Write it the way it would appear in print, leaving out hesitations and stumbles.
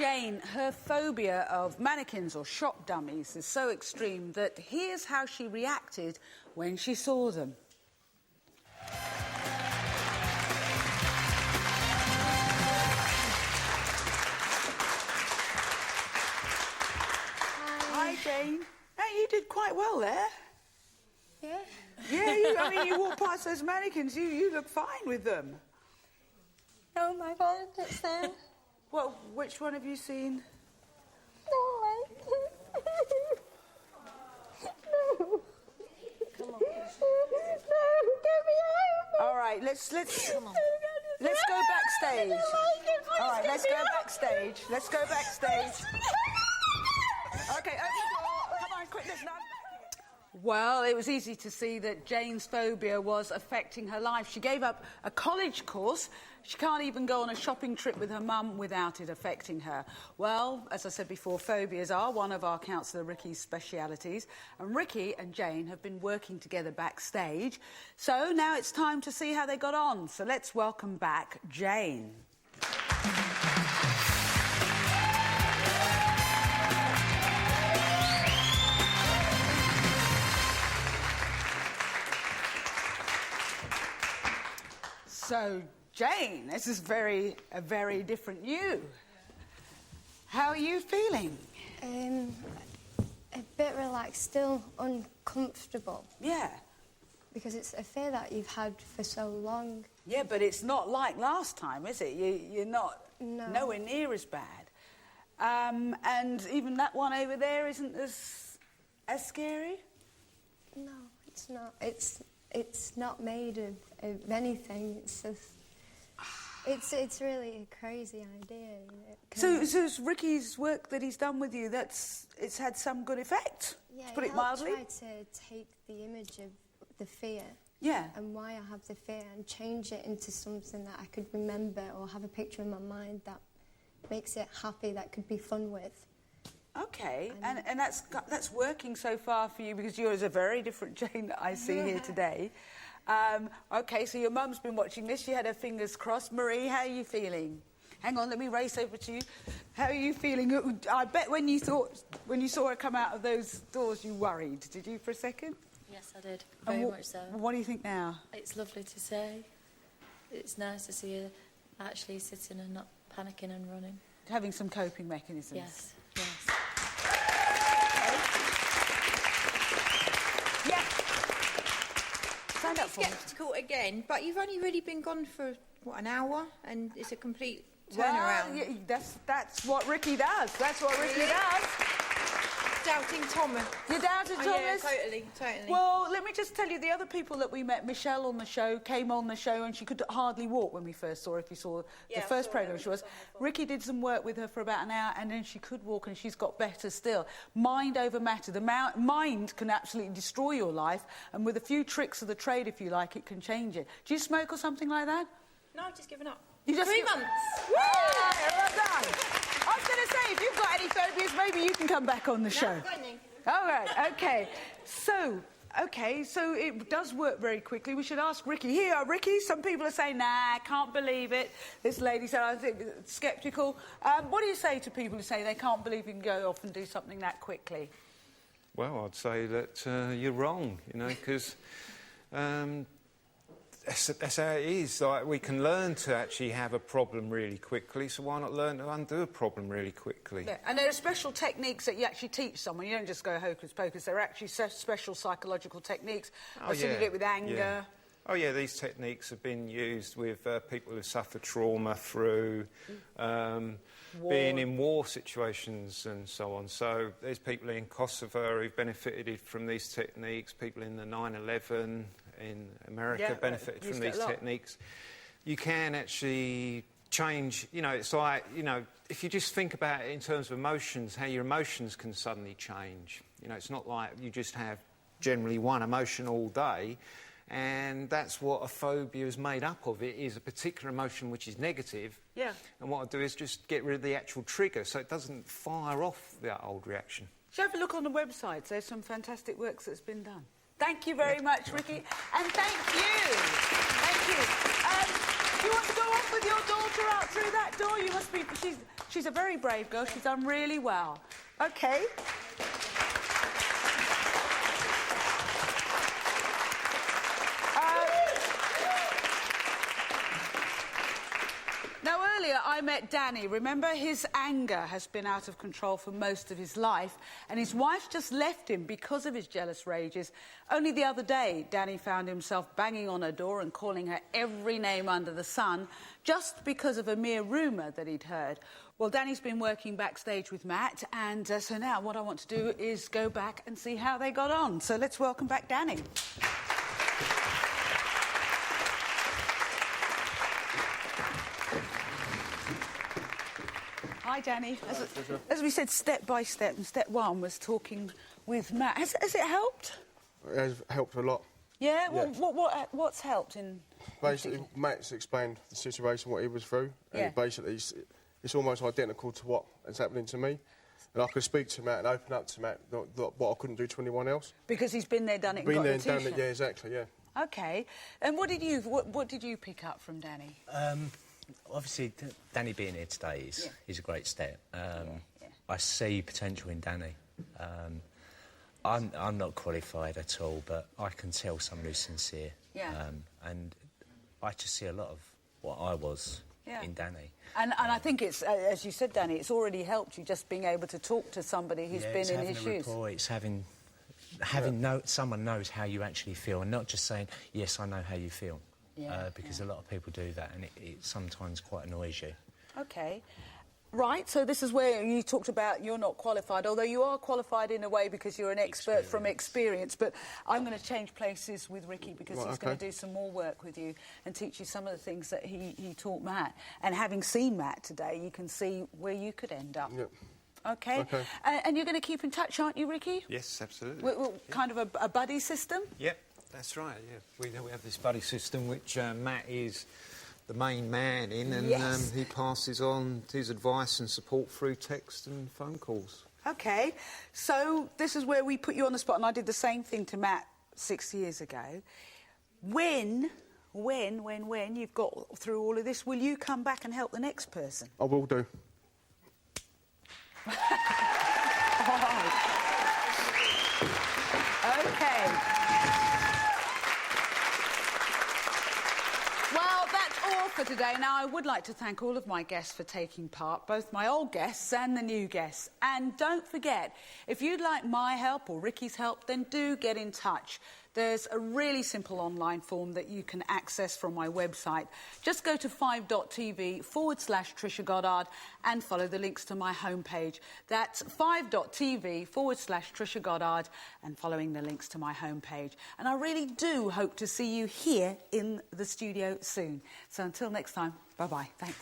Jane, her phobia of mannequins or shop dummies is so extreme that here's how she reacted when she saw them. Hi, Jane. Hey, you did quite well there. Yeah? Yeah, I mean, you walk past those mannequins, you look fine with them. Oh my God, it's them. Well, which one have you seen? No. No. Come on. No, get me out. All right, let's go backstage. All right, let's go backstage. Let's go backstage. Okay, open the door. Come on, quick, listen. Well, it was easy to see that Jane's phobia was affecting her life. She gave up a college course. She can't even go on a shopping trip with her mum without it affecting her. Well, as I said before, phobias are one of our counsellor Ricky's specialities. And Ricky and Jane have been working together backstage. So now it's time to see how they got on. So let's welcome back Jane. So, Jane, this is a very different you. How are you feeling? A bit relaxed, still uncomfortable. Yeah. Because it's a fear that you've had for so long. Yeah, but it's not like last time, is it? You're not nowhere near as bad. And even that one over there isn't as scary? No, it's not. It's not made of anything. It's just... It's really a crazy idea. So it's Ricky's work that he's done with you, it's had some good effect, yeah, to put it mildly? I tried to take the image of the fear and why I have the fear and change it into something that I could remember or have a picture in my mind that makes it happy, that could be fun with. OK, and that's working so far for you because yours is a very different Jane that I see here today. OK, so your mum's been watching this. She had her fingers crossed. Marie, how are you feeling? Hang on, let me race over to you. How are you feeling? I bet when you saw her come out of those doors, you worried. Did you for a second? Yes, I did. Very much so. What do you think now? It's lovely to see. It's nice to see her actually sitting and not panicking and running. Having some coping mechanisms. Yes, yes. Stand up for me. Sceptical again, but you've only really been gone for, what, an hour? And it's a complete turnaround. Well, that's what Ricky does. That's what Ricky does. Doubting Thomas. You doubted Thomas? Yeah, totally. Well, let me just tell you, the other people that we met, Michelle on the show, came on the show and she could hardly walk when we first saw her, if you saw the first programme she was. Ricky did some work with her for about an hour and then she could walk and she's got better still. Mind over matter. The mind can absolutely destroy your life and with a few tricks of the trade, if you like, it can change it. Do you smoke or something like that? No, I've just given up. You just 3 months. Woo! Well done. I was going to say, if you've got any phobias, maybe you can come back on the show. No, got any. All right, OK. So it does work very quickly. We should ask Ricky. Here, Ricky, some people are saying, nah, I can't believe it. This lady said, I think, sceptical. What do you say to people who say they can't believe you can go off and do something that quickly? Well, I'd say that you're wrong, you know, because... That's how it is. Like, we can learn to actually have a problem really quickly, so why not learn to undo a problem really quickly? Yeah. And there are special techniques that you actually teach someone. You don't just go hocus pocus. There are actually special psychological techniques. I've seen you do it with anger. Yeah. Oh, yeah, these techniques have been used with people who suffer trauma through being in war situations and so on. So there's people in Kosovo who've benefited from these techniques, people in the 9/11 in America benefited from these techniques. You can actually change, you know, it's like, you know, if you just think about it in terms of emotions, how your emotions can suddenly change. You know, it's not like you just have generally one emotion all day, and that's what a phobia is made up of. It is a particular emotion which is negative, and what I do is just get rid of the actual trigger so it doesn't fire off that old reaction. So have a look on the website. There's some fantastic work that's been done. Thank you very much, Ricky, and thank you. Thank you. Do you want to go off with your daughter out through that door? You must be... She's a very brave girl. She's done really well. OK. Now, earlier I met Danny. Remember, his anger has been out of control for most of his life, and his wife just left him because of his jealous rages. Only the other day, Danny found himself banging on her door and calling her every name under the sun, just because of a mere rumour that he'd heard. Well, Danny's been working backstage with Matt, and so now what I want to do is go back and see how they got on. So let's welcome back Danny. Hi, Danny. As we said, step by step, and step one was talking with Matt. Has it helped? It has helped a lot. Yeah? What's helped in... Basically, Matt's explained the situation, what he was through. Yeah. And basically, it's almost identical to what is happening to me. And I could speak to Matt and open up to Matt what I couldn't do to anyone else. Because he's been there, done it, and been got there a and T-shirt. done it, yeah, exactly, yeah. OK. And what did you pick up from Danny? Obviously, Danny being here today is a great step. I see potential in Danny. I'm not qualified at all, but I can tell someone who's sincere. Yeah. And I just see a lot of what I was in Danny. And I think it's, as you said, Danny, it's already helped you just being able to talk to somebody who's been in his shoes. Rapport, it's having someone knows how you actually feel, and not just saying, yes, I know how you feel. Because a lot of people do that, and it sometimes quite annoys you. OK. Right, so this is where you talked about you're not qualified, although you are qualified in a way because you're an expert from experience. But I'm going to change places with Ricky because he's going to do some more work with you and teach you some of the things that he taught Matt. And having seen Matt today, you can see where you could end up. Yep. OK? And you're going to keep in touch, aren't you, Ricky? Yes, absolutely. Kind of a buddy system? Yep. That's right, yeah. We have this buddy system which Matt is the main man in, and he passes on his advice and support through text and phone calls. OK, so this is where we put you on the spot, and I did the same thing to Matt 6 years ago. When you've got through all of this, will you come back and help the next person? I will do. OK. For today. Now, I would like to thank all of my guests for taking part, both my old guests and the new guests. And don't forget, if you'd like my help or Ricky's help, then do get in touch. There's a really simple online form that you can access from my website. Just go to 5.tv/Trisha Goddard and follow the links to my homepage. That's 5.tv/Trisha Goddard and following the links to my homepage. And I really do hope to see you here in the studio soon. So until next time, bye-bye. Thanks.